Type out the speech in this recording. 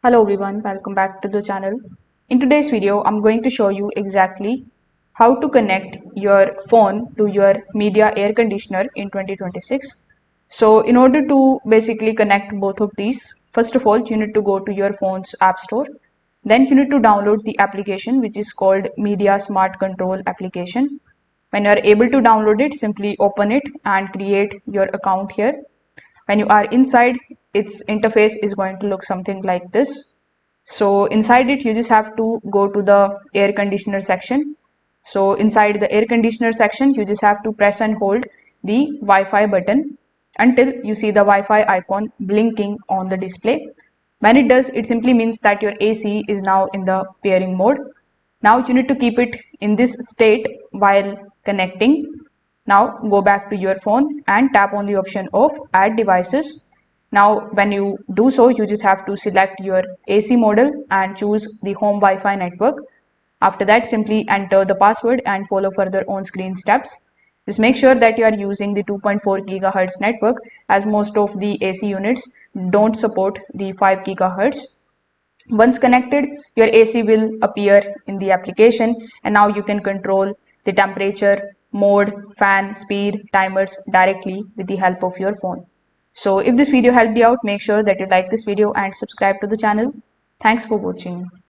Hello everyone, welcome back to the channel. In today's video, I'm going to show you exactly how to connect your phone to your Midea Air Conditioner in 2026. So in order to basically connect both of these, first of all, you need to go to your phone's app store. Then you need to download the application which is called Midea Smart Control application. When you are able to download it, simply open it and create your account here. When you are inside, its interface is going to look something like this. So inside it, you just have to go to the air conditioner section. So inside the air conditioner section, you just have to press and hold the Wi-Fi button until you see the Wi-Fi icon blinking on the display. When it does, it simply means that your AC is now in the pairing mode. Now you need to keep it in this state while connecting. Now go back to your phone and tap on the option of add devices. Now when you do so, you just have to select your AC model and choose the home Wi-Fi network. After that, simply enter the password and follow further on-screen steps. Just make sure that you are using the 2.4 GHz network, as most of the AC units don't support the 5 GHz. Once connected, your AC will appear in the application, and now you can control the temperature, mode, fan, speed, timers directly with the help of your phone. So if this video helped you out, make sure that you like this video and subscribe to the channel. Thanks for watching.